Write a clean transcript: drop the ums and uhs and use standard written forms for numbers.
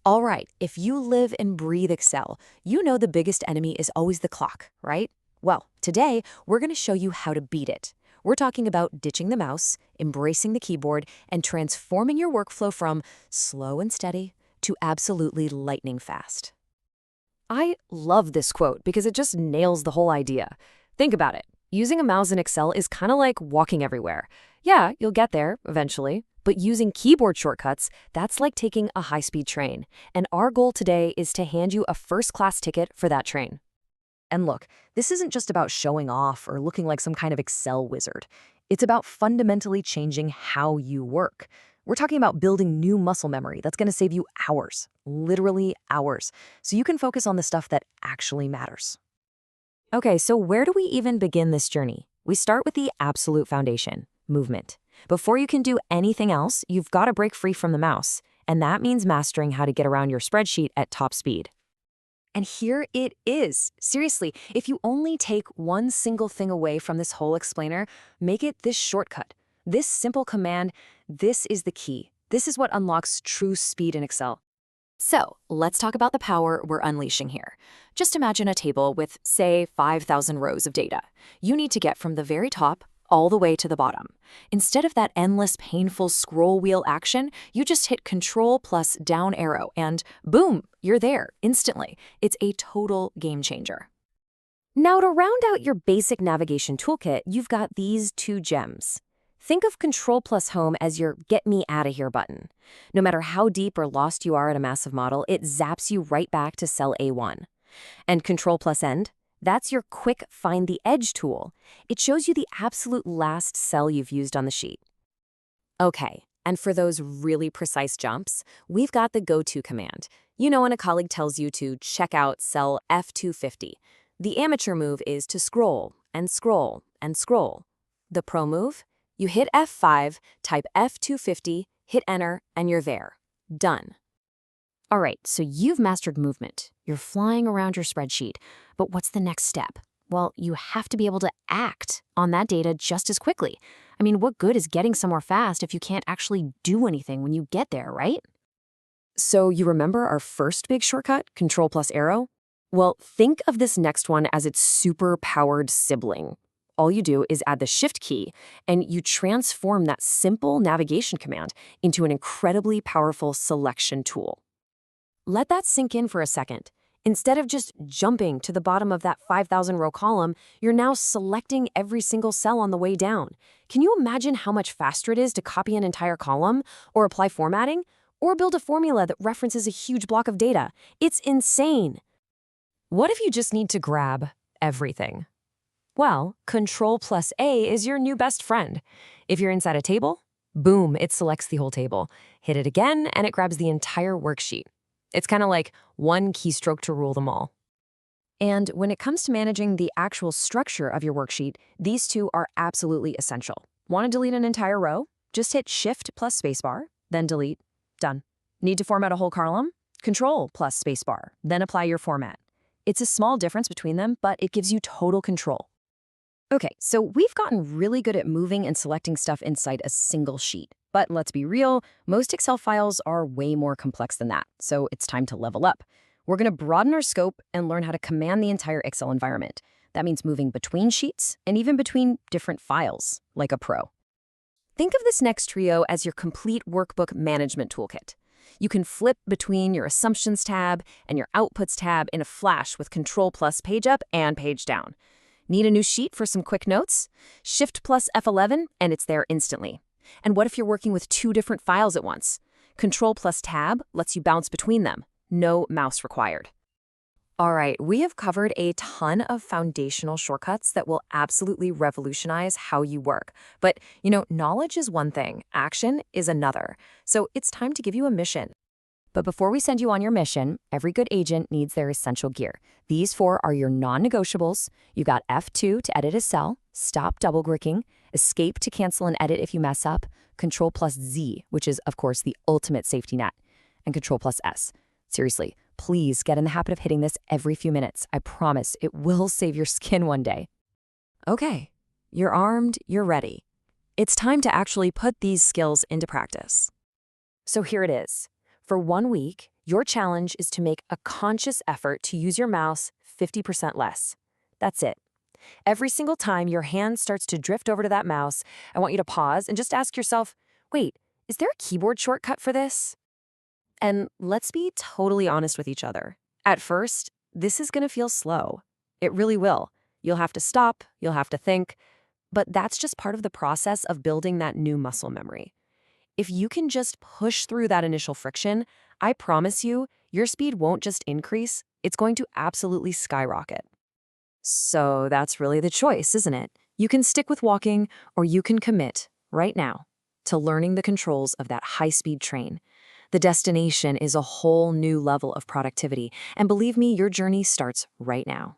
All right, if you live and breathe Excel, you know the biggest enemy is always the clock, right? Well, today we're going to show you how to beat it. We're talking about ditching the mouse, embracing the keyboard, and transforming your workflow from slow and steady to absolutely lightning fast. I love this quote because it just nails the whole idea. Think about it. Using a mouse in Excel is kind of like walking everywhere. Yeah, you'll get there eventually, but using keyboard shortcuts, that's like taking a high-speed train. And our goal today is to hand you a first-class ticket for that train. And look, this isn't just about showing off or looking like some kind of Excel wizard. It's about fundamentally changing how you work. We're talking about building new muscle memory that's going to save you hours, literally hours, so you can focus on the stuff that actually matters. Okay, so where do we even begin this journey? We start with the absolute foundation, movement. Before you can do anything else, you've got to break free from the mouse, and that means mastering how to get around your spreadsheet at top speed. And here it is. Seriously, if you only take one single thing away from this whole explainer, make it this shortcut. This simple command, this is the key. This is what unlocks true speed in Excel. So let's talk about the power we're unleashing here. Just imagine a table with, say, 5,000 rows of data. You need to get from the very top all the way to the bottom. Instead of that endless, painful scroll wheel action, you just hit Control plus down arrow and boom, you're there instantly. It's a total game changer. Now, to round out your basic navigation toolkit, you've got these two gems. Think of Control plus Home as your Get Me Outta Here button. No matter how deep or lost you are in a massive model, it zaps you right back to cell A1. And Control plus End? That's your quick Find the Edge tool. It shows you the absolute last cell you've used on the sheet. Okay, and for those really precise jumps, we've got the Go-To command. You know when a colleague tells you to check out cell F250. The amateur move is to scroll and scroll and scroll. The pro move? You hit F5, type F250, hit Enter, and you're there. Done. All right, so you've mastered movement. You're flying around your spreadsheet. But what's the next step? Well, you have to be able to act on that data just as quickly. I mean, what good is getting somewhere fast if you can't actually do anything when you get there, right? So you remember our first big shortcut, Control plus arrow? Well, think of this next one as its super-powered sibling. All you do is add the Shift key, and you transform that simple navigation command into an incredibly powerful selection tool. Let that sink in for a second. Instead of just jumping to the bottom of that 5,000-row column, you're now selecting every single cell on the way down. Can you imagine how much faster it is to copy an entire column, or apply formatting, or build a formula that references a huge block of data? It's insane. What if you just need to grab everything? Well, Control plus A is your new best friend. If you're inside a table, boom, it selects the whole table. Hit it again, and it grabs the entire worksheet. It's kind of like one keystroke to rule them all. And when it comes to managing the actual structure of your worksheet, these two are absolutely essential. Want to delete an entire row? Just hit Shift plus spacebar, then delete. Done. Need to format a whole column? Control plus spacebar, then apply your format. It's a small difference between them, but it gives you total control. Okay, so we've gotten really good at moving and selecting stuff inside a single sheet. But let's be real, most Excel files are way more complex than that, so it's time to level up. We're going to broaden our scope and learn how to command the entire Excel environment. That means moving between sheets and even between different files, like a pro. Think of this next trio as your complete workbook management toolkit. You can flip between your Assumptions tab and your Outputs tab in a flash with Control plus Page Up and Page Down. Need a new sheet for some quick notes? Shift plus F11 and it's there instantly. And what if you're working with two different files at once? Control plus Tab lets you bounce between them. No mouse required. All right, we have covered a ton of foundational shortcuts that will absolutely revolutionize how you work. But, knowledge is one thing, action is another. So it's time to give you a mission. But before we send you on your mission, every good agent needs their essential gear. These 4 are your non-negotiables. You got F2 to edit a cell, stop double-clicking, escape to cancel and edit if you mess up, Control plus Z, which is, of course, the ultimate safety net, and Control plus S. Seriously, please get in the habit of hitting this every few minutes. I promise it will save your skin one day. Okay, you're armed, you're ready. It's time to actually put these skills into practice. So here it is. For 1 week, Your challenge is to make a conscious effort to use your mouse 50% less. That's it. Every single time your hand starts to drift over to that mouse, I want you to pause and just ask yourself, wait, is there a keyboard shortcut for this? And let's be totally honest with each other. At first, this is going to feel slow. It really will. You'll have to stop, you'll have to think, but that's just part of the process of building that new muscle memory. If you can just push through that initial friction, I promise you, your speed won't just increase, it's going to absolutely skyrocket. So that's really the choice, isn't it? You can stick with walking, or you can commit, right now, to learning the controls of that high-speed train. The destination is a whole new level of productivity, and believe me, your journey starts right now.